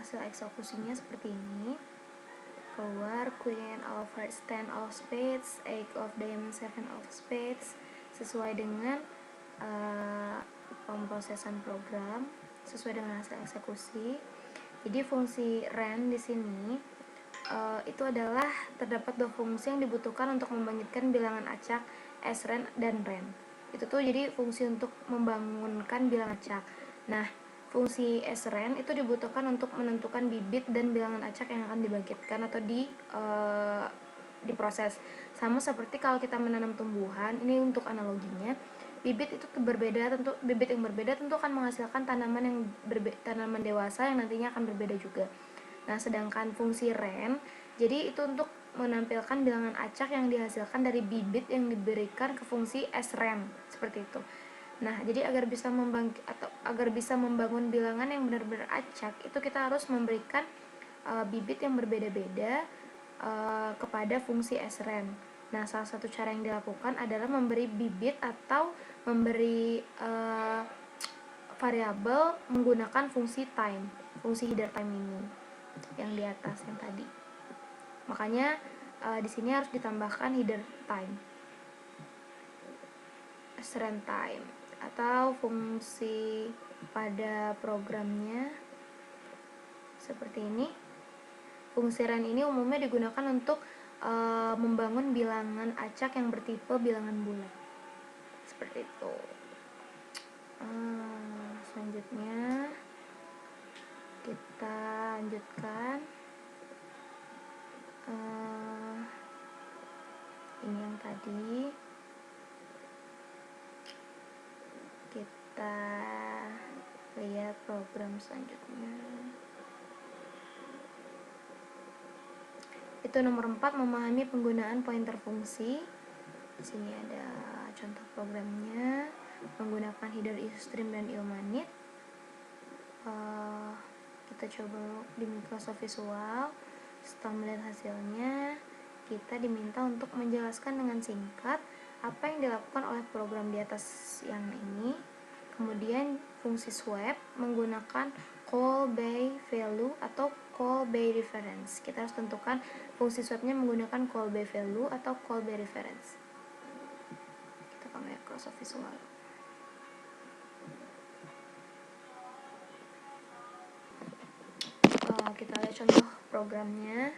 hasil eksekusinya seperti ini. Keluar Queen of Hearts 10 of Spades, 8 of Diamonds, 7 of Spades, sesuai dengan pemrosesan program, sesuai dengan hasil eksekusi. Jadi fungsi RAND di sini itu adalah terdapat dua fungsi yang dibutuhkan untuk membangkitkan bilangan acak sRAND dan RAND. Itu tuh jadi fungsi untuk membangunkan bilangan acak. Nah, fungsi sRAND itu dibutuhkan untuk menentukan bibit dan bilangan acak yang akan dibangkitkan atau diproses. Sama seperti kalau kita menanam tumbuhan, ini untuk analoginya, bibit yang berbeda tentu akan menghasilkan tanaman dewasa yang nantinya akan berbeda juga. Nah, sedangkan fungsi RAND, jadi itu untuk menampilkan bilangan acak yang dihasilkan dari bibit yang diberikan ke fungsi sRAND, seperti itu. Nah, jadi agar bisa membangun bilangan yang benar-benar acak, itu kita harus memberikan bibit yang berbeda-beda kepada fungsi sRAND. Nah, salah satu cara yang dilakukan adalah memberi bibit atau memberi variabel menggunakan fungsi time, fungsi header time ini yang di atas yang tadi. Makanya di sini harus ditambahkan header time, sRAND time, atau fungsi pada programnya seperti ini. Fungsi RAND ini umumnya digunakan untuk membangun bilangan acak yang bertipe bilangan bulat, seperti itu. Selanjutnya kita lanjutkan. Ini yang tadi kita lihat program selanjutnya. Itu nomor 4, memahami penggunaan pointer fungsi. Di sini ada contoh programnya menggunakan header IsoStream dan Ilmanit. Kita coba di Microsoft Visual. Setelah melihat hasilnya, kita diminta untuk menjelaskan dengan singkat apa yang dilakukan oleh program di atas yang ini. Kemudian fungsi swap menggunakan call by value atau call by reference. Kita harus tentukan fungsi swapnya menggunakan call by value atau call by reference. Kita ke Microsoft Visual. Kita lihat contoh programnya.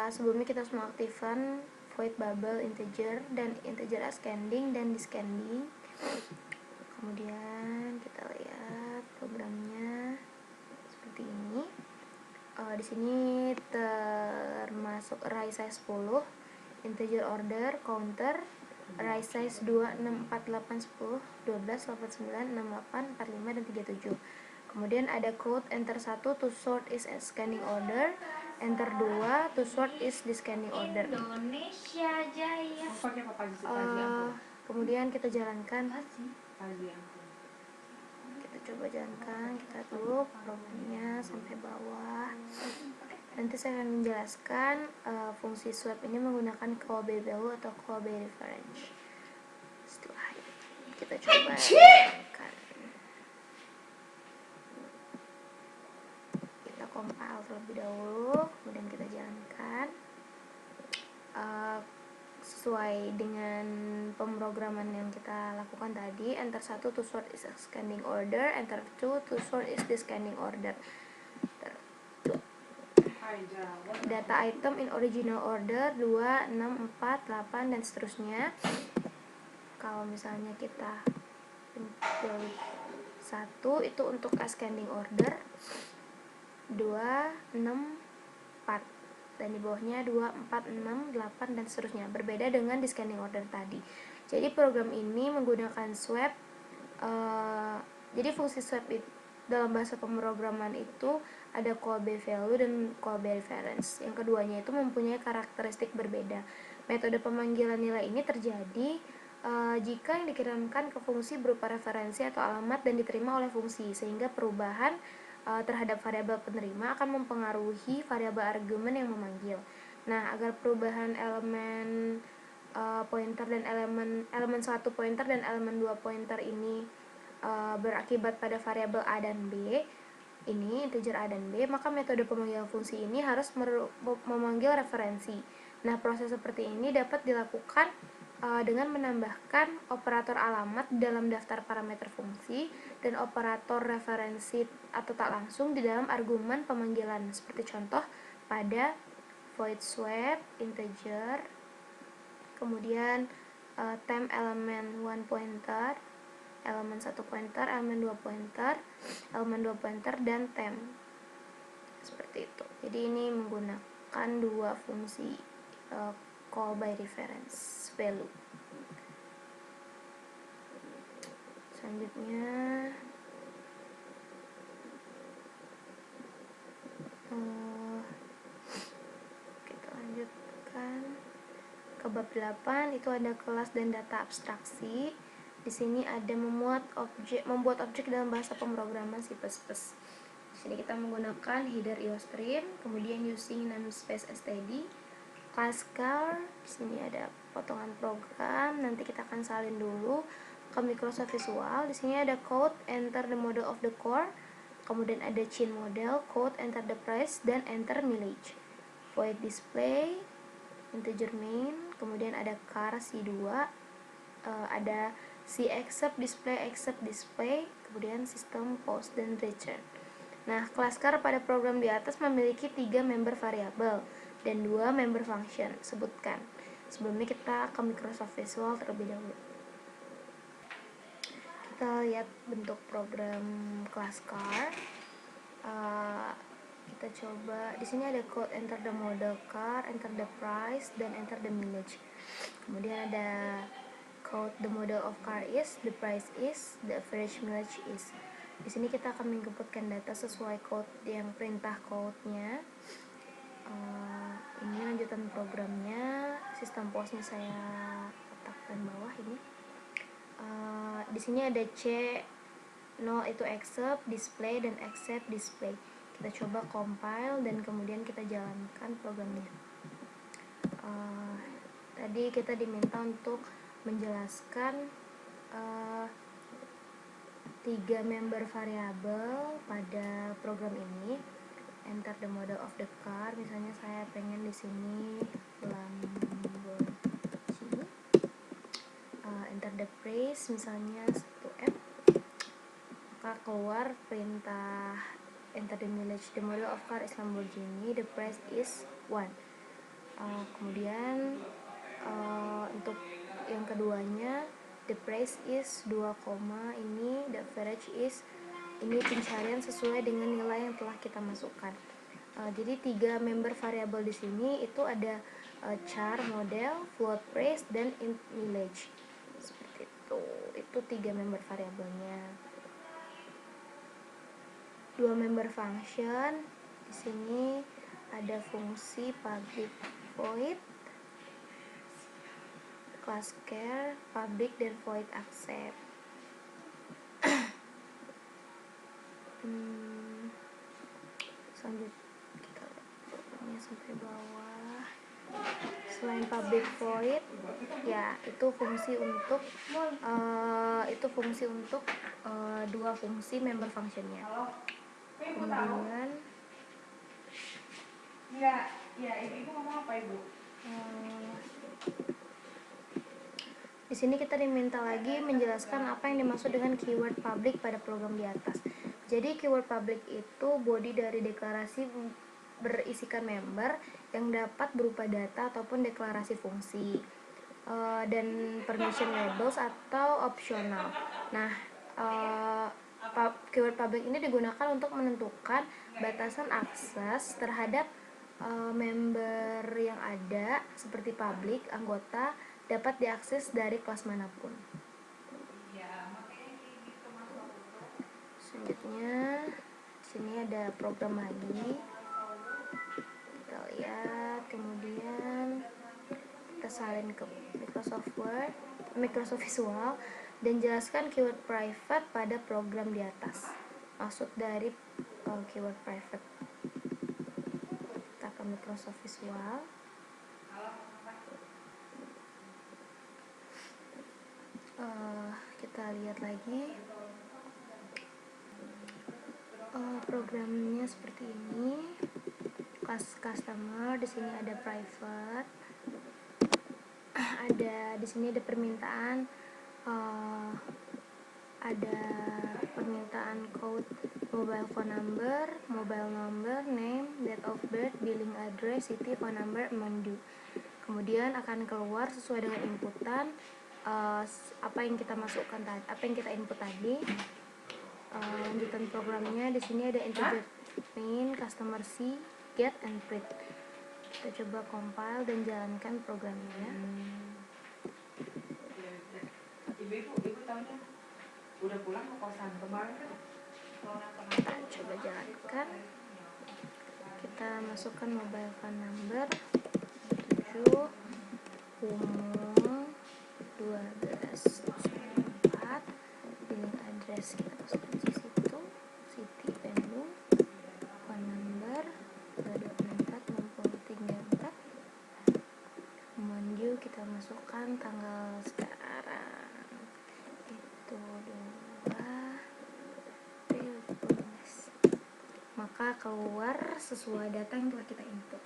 Sebelumnya kita harus mengaktifkan void bubble integer dan integer ascending dan descending. Kemudian kita lihat programnya seperti ini. Di sini termasuk array size 10, integer order, counter, array size 2, 6, 4, 8, 10, 12, 8, 9, 6, 8, 45, dan 37. Kemudian ada code enter 1 to sort is ascending order, enter 2 to sort is descending order. Indonesia Jaya. Kemudian kita jalankan. Kita coba jalankan, kita dulu programnya sampai bawah. Nanti saya akan menjelaskan fungsi swap ini menggunakan call by value atau call by reference. Setelah kita coba jalankan. Kita compile terlebih dahulu, kemudian kita jalankan sesuai dengan pemrograman yang kita lakukan tadi. Enter 1 to sort is ascending order, enter 2 to sort is descending order. Data item in original order 2, 6, 4, 8, dan seterusnya. Kalau misalnya kita pilih 1 itu untuk ascending order, 2, 6, 4, dan di bawahnya 2, 4, 6, 8, dan seterusnya. Berbeda dengan descending order tadi. Jadi program ini menggunakan swap. Jadi fungsi swap itu dalam bahasa pemrograman itu ada call by value dan call by reference. Yang keduanya itu mempunyai karakteristik berbeda. Metode pemanggilan nilai ini terjadi jika yang dikirimkan ke fungsi berupa referensi atau alamat dan diterima oleh fungsi, sehingga perubahan terhadap variabel penerima akan mempengaruhi variabel argumen yang memanggil. Nah, agar perubahan elemen pointer dan elemen 1 pointer dan elemen 2 pointer ini berakibat pada variabel A dan B, ini integer A dan B, maka metode pemanggilan fungsi ini harus memanggil referensi. Nah, proses seperti ini dapat dilakukan dengan menambahkan operator alamat dalam daftar parameter fungsi dan operator referensi atau tak langsung di dalam argumen pemanggilan. Seperti contoh pada void swap integer, kemudian temp elemen 1 pointer, elemen 1 pointer, elemen 2 pointer, elemen 2 pointer, dan temp. Seperti itu. Jadi ini menggunakan dua fungsi call by reference value. Selanjutnya kita lanjutkan ke bab 8, itu ada kelas dan data abstraksi. Di sini ada membuat objek dalam bahasa pemrograman C++. Di sini kita menggunakan header IOStream, kemudian using namespace std, class car. Di sini ada potongan program, nanti kita akan salin dulu ke Microsoft Visual. Di sini ada code, enter the model of the core, kemudian ada chain model, code, enter the price, dan enter mileage. Void display, integer main, kemudian ada car C2, ada C accept display, kemudian system post dan return. Nah, kelas car pada program di atas memiliki 3 member variabel dan 2 member function. Sebutkan. Sebelumnya kita ke Microsoft Visual terlebih dahulu. Kita lihat bentuk program kelas car. Kita coba. Di sini ada code, enter the model car, enter the price, dan enter the mileage. Kemudian ada code, the model of car is, the price is, the average mileage is. Di sini kita akan menginputkan data sesuai code yang perintah code-nya. Ini lanjutan programnya. Sistem postnya saya letakkan bawah ini. Di sini ada C 0 itu accept display dan accept display. Kita coba compile dan kemudian kita jalankan programnya. Tadi kita diminta untuk menjelaskan 3 member variabel pada program ini. Enter the model of the car, misalnya saya pengen di sini Lamborghini. Enter the price, misalnya 1M, maka keluar perintah enter the mileage. The model of car is Lamborghini, the price is 1. Kemudian untuk yang keduanya, the price is 2, ini the average is, ini pencarian sesuai dengan nilai yang telah kita masukkan. Jadi 3 member variabel di sini itu ada char, model, float price, dan int mileage. Seperti itu. Itu 3 member variabelnya. 2 member function. Di sini ada fungsi public void, class char, public, dan void accept. Selanjutnya kita lihat sampai bawah. Selain public void, ya itu fungsi untuk dua fungsi member functionnya. Kemudian ibu ngomong apa ibu? Di sini kita diminta lagi menjelaskan apa yang dimaksud dengan keyword public pada program di atas. Jadi keyword public itu body dari deklarasi berisikan member yang dapat berupa data ataupun deklarasi fungsi, dan permission labels atau opsional. Nah, keyword public ini digunakan untuk menentukan batasan akses terhadap member yang ada, seperti public, anggota dapat diakses dari kelas manapun. Selanjutnya, sini ada program lagi. Kita lihat, kemudian kita salin ke Microsoft Visual dan jelaskan keyword private pada program di atas. Maksud dari keyword private. Kita ke Microsoft Visual. Kita lihat lagi. Programnya seperti ini. Kelas customer, di sini ada private, ada di sini ada permintaan, ada permintaan code mobile phone number, name, date of birth, billing address, city, phone number, menu. Kemudian akan keluar sesuai dengan inputan apa yang kita masukkan tadi, apa yang kita input tadi. Lanjutan programnya di sini ada integer main, customer C, get, and print. Kita coba compile dan jalankan programnya. Ibu tahunya udah pulang ke kosan kemarin kan? Kita coba jalankan. Kita masukkan mobile phone number 7, umum 1204, billing address kita masukkan di situ, city Bandung, phone number 2264 menu kita masukkan tanggal sekarang itu 2 April 2012. Maka keluar sesuai data yang telah kita input.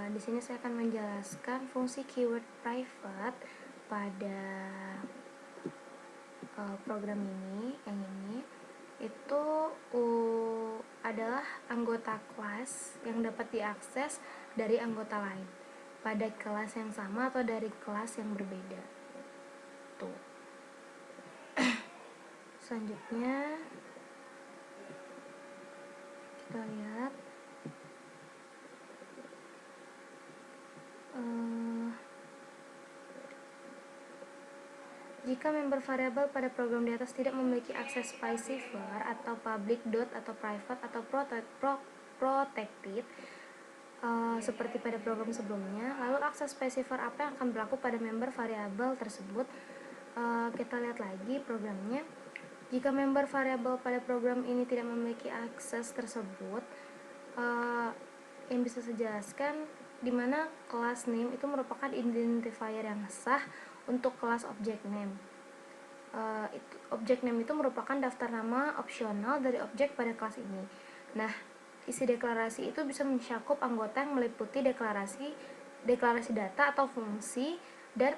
Di sini saya akan menjelaskan fungsi keyword private pada program ini. Yang ini itu adalah anggota kelas yang dapat diakses dari anggota lain pada kelas yang sama atau dari kelas yang berbeda. Tuh. Selanjutnya kita lihat jika member variabel pada program di atas tidak memiliki akses specifier atau public dot atau private atau protected seperti pada program sebelumnya, lalu akses specifier apa yang akan berlaku pada member variabel tersebut? Kita lihat lagi programnya. Jika member variabel pada program ini tidak memiliki akses tersebut, yang bisa saya jelaskan di mana kelas name itu merupakan identifier yang sah untuk kelas object name. Object name itu merupakan daftar nama opsional dari objek pada kelas ini. Nah, isi deklarasi itu bisa mencakup anggota yang meliputi deklarasi data atau fungsi dan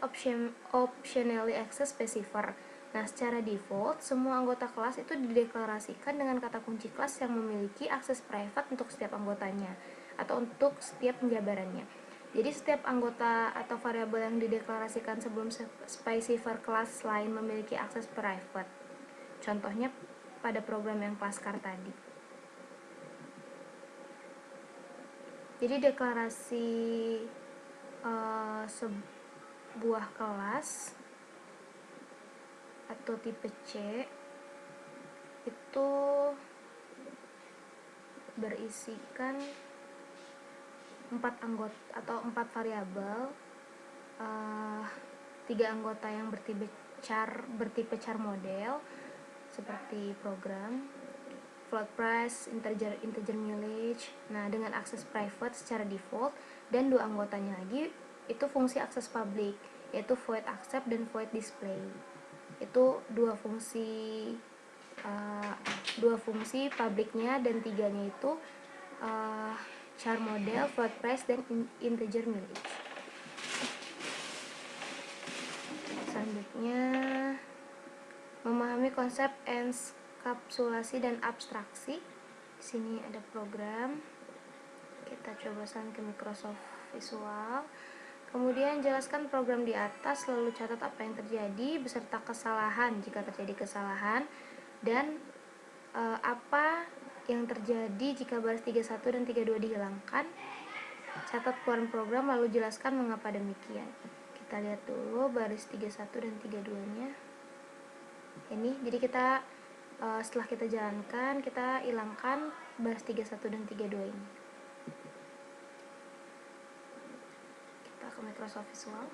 optionally access specifier. Nah, secara default semua anggota kelas itu dideklarasikan dengan kata kunci kelas yang memiliki akses private untuk setiap anggotanya atau untuk setiap penjabarannya. Jadi setiap anggota atau variabel yang dideklarasikan sebelum specifier kelas lain memiliki akses private. Contohnya pada program yang kelas car tadi. Jadi deklarasi sebuah kelas atau tipe C itu berisikan 4 anggota atau 4 variabel, 3 anggota yang bertipe char model seperti program, float price, integer mileage, nah dengan akses private secara default, dan 2 anggotanya lagi itu fungsi akses public, yaitu void accept dan void display. Itu dua fungsi publiknya, dan 3-nya itu char model, float price, dan integer mileage. Selanjutnya memahami konsep enkapsulasi dan abstraksi. Di sini ada program, kita coba salin ke Microsoft Visual. Kemudian jelaskan program di atas, lalu catat apa yang terjadi beserta kesalahan jika terjadi kesalahan, dan apa yang terjadi jika baris 31 dan 32 dihilangkan. Catat keluaran program lalu jelaskan mengapa demikian. Kita lihat dulu baris 31 dan 32-nya. Ini jadi kita setelah kita jalankan, kita hilangkan baris 31 dan 32 ini. Kita ke Microsoft Visual.